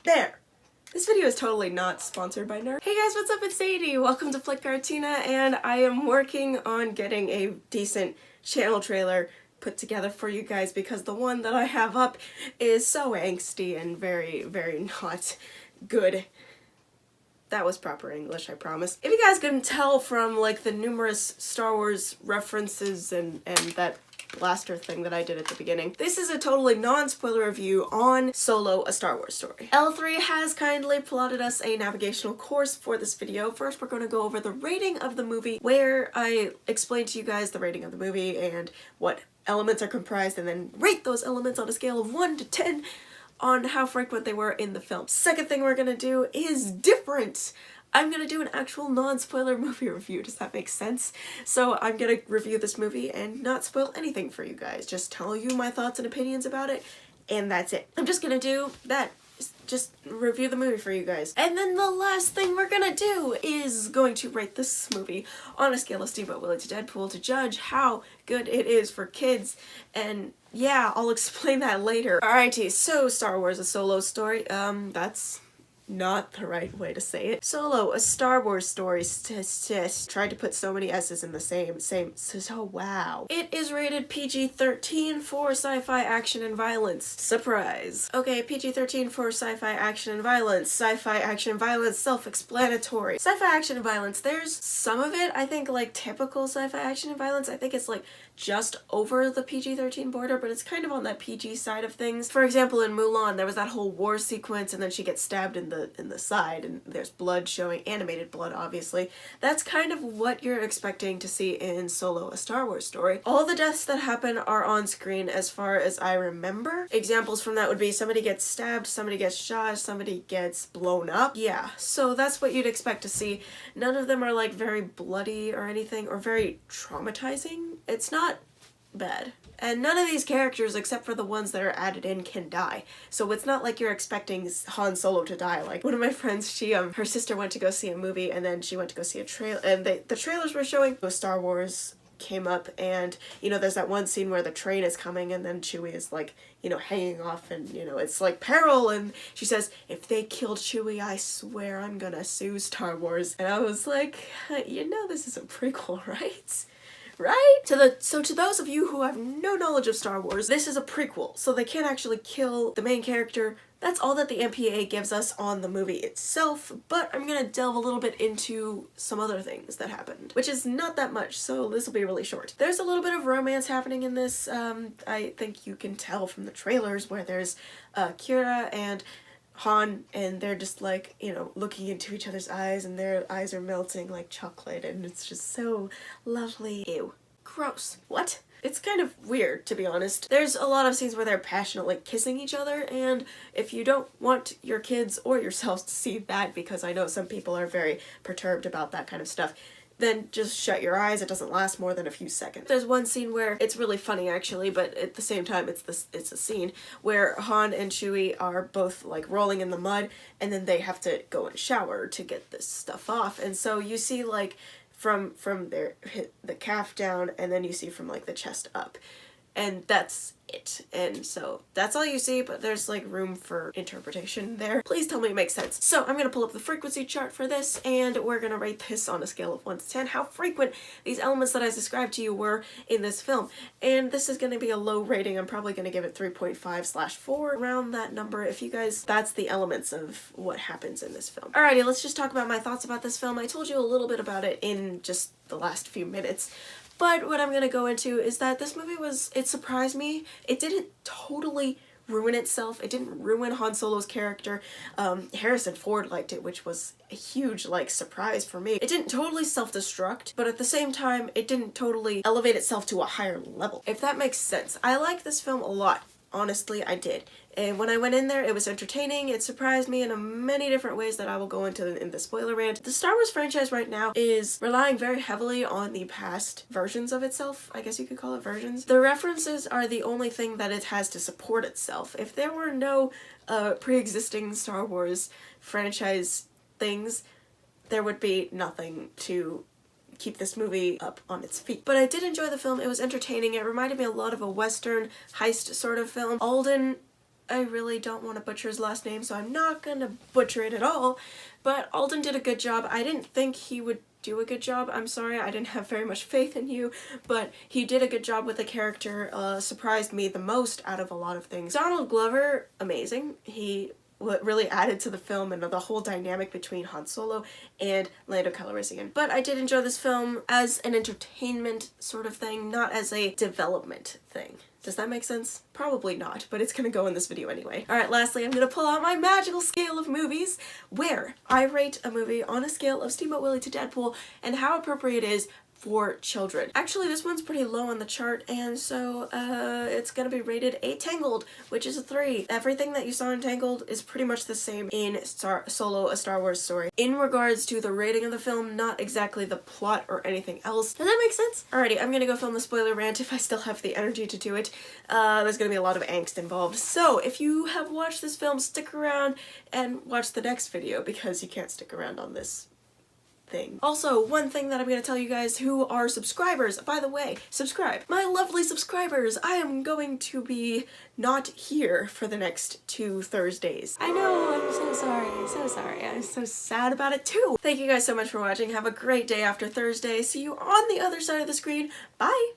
There. This video is totally not sponsored by Nerd. Hey guys, what's up? It's Zadie. Welcome to Flytte Kartina, and I am working on getting a decent channel trailer put together for you guys because the one that I have up is so angsty and very, very not good. That was proper English, I promise. If you guys couldn't tell from like the numerous Star Wars references and that blaster thing that I did at the beginning, this is a totally non-spoiler review on Solo, A Star Wars Story. L3 has kindly plotted us a navigational course for this video. First, we're going to go over the rating of the movie, where I explain to you guys the rating of the movie and what elements are comprised, and then rate those elements on a scale of 1 to 10 on how frequent they were in the film. Second thing we're gonna do is different. I'm gonna do an actual non-spoiler movie review. Does that make sense? So I'm gonna review this movie and not spoil anything for you guys. Just tell you my thoughts and opinions about it, and that's it. I'm just gonna do that. Just review the movie for you guys. And then the last thing we're gonna do is going to rate this movie on a scale of Steamboat Willie to Deadpool to judge how good it is for kids. And yeah, I'll explain that later. Alrighty, so Star Wars, A Solo Story. That's not the right way to say it. Solo, A Star Wars Story. Tried to put so many S's in the same, so wow. It is rated PG-13 for sci-fi action and violence. Surprise. Okay, PG-13 for sci-fi action and violence. Sci-fi action and violence, self-explanatory. Sci-fi action and violence, there's some of it, I think, like typical sci-fi action and violence. I think it's like just over the PG-13 border, but it's kind of on that PG side of things. For example, in Mulan, there was that whole war sequence and then she gets stabbed in the side and there's blood showing, animated blood obviously. That's kind of what you're expecting to see in Solo, A Star Wars Story. All the deaths that happen are on screen as far as I remember. Examples from that would be somebody gets stabbed, somebody gets shot, somebody gets blown up. Yeah, so that's what you'd expect to see. None of them are like very bloody or anything, or very traumatizing. It's not bad. And none of these characters, except for the ones that are added in, can die. So it's not like you're expecting Han Solo to die. Like, one of my friends, her sister went to go see a movie, and then she went to go see a trailer, and the trailers were showing Star Wars came up, and, you know, there's that one scene where the train is coming, and then Chewie is, like, you know, hanging off, and, you know, it's like peril, and she says, if they killed Chewie, I swear I'm gonna sue Star Wars. And I was like, you know this is a prequel, right? Right? So to those of you who have no knowledge of Star Wars, this is a prequel, so they can't actually kill the main character. That's all that the MPA gives us on the movie itself, but I'm gonna delve a little bit into some other things that happened, which is not that much, so this will be really short. There's a little bit of romance happening in this. I think you can tell from the trailers where there's Kira and Han, and they're just like, you know, looking into each other's eyes, and their eyes are melting like chocolate, and it's just so lovely. Ew. Gross. What? It's kind of weird, to be honest. There's a lot of scenes where they're passionately kissing each other, and if you don't want your kids or yourselves to see that, because I know some people are very perturbed about that kind of stuff, then just shut your eyes. It doesn't last more than a few seconds. There's one scene where it's really funny actually, but at the same time it's a scene where Han and Chewie are both like rolling in the mud, and then they have to go and shower to get this stuff off. And so you see like from the calf down, and then you see from like the chest up. And that's it. And so that's all you see, but there's like room for interpretation there. Please tell me it makes sense. So I'm gonna pull up the frequency chart for this, and we're gonna rate this on a scale of 1 to 10, how frequent these elements that I described to you were in this film. And this is gonna be a low rating. I'm probably gonna give it 3.5/4, around that number. If you guys, that's the elements of what happens in this film. Alrighty, let's just talk about my thoughts about this film. I told you a little bit about it in just the last few minutes. But what I'm gonna go into is that this movie it surprised me. It didn't totally ruin itself. It didn't ruin Han Solo's character. Harrison Ford liked it, which was a huge, like, surprise for me. It didn't totally self-destruct, but at the same time, it didn't totally elevate itself to a higher level, if that makes sense. I like this film a lot. Honestly, I did. And when I went in there, it was entertaining. It surprised me in many different ways that I will go into in the spoiler rant. The Star Wars franchise right now is relying very heavily on the past versions of itself. I guess you could call it versions. The references are the only thing that it has to support itself. If there were no pre-existing Star Wars franchise things, there would be nothing to keep this movie up on its feet. But I did enjoy the film. It was entertaining. It reminded me a lot of a Western heist sort of film. Alden I really don't want to butcher his last name, so I'm not gonna butcher it at all, but Alden did a good job. I didn't think he would do a good job. I'm sorry, I didn't have very much faith in you, but he did a good job with the character. Surprised me the most out of a lot of things. Donald Glover, amazing. He really added to the film and the whole dynamic between Han Solo and Lando Calrissian. But I did enjoy this film as an entertainment sort of thing, not as a development thing. Does that make sense? Probably not, but it's gonna go in this video anyway. Alright, lastly, I'm gonna pull out my magical scale of movies, where I rate a movie on a scale of Steamboat Willie to Deadpool, and how appropriate it is for children. Actually, this one's pretty low on the chart, and so it's gonna be rated a Tangled, which is a 3. Everything that you saw in Tangled is pretty much the same in Solo, A Star Wars Story. In regards to the rating of the film, not exactly the plot or anything else. Does that make sense? Alrighty, I'm gonna go film the spoiler rant if I still have the energy to do it. There's gonna be a lot of angst involved. So, if you have watched this film, stick around and watch the next video, because you can't stick around on this thing. Also, one thing that I'm going to tell you guys who are subscribers, by the way, subscribe. My lovely subscribers, I am going to be not here for the next 2 Thursdays. I know, I'm so sorry, I'm so sad about it too. Thank you guys so much for watching. Have a great day after Thursday. See you on the other side of the screen. Bye!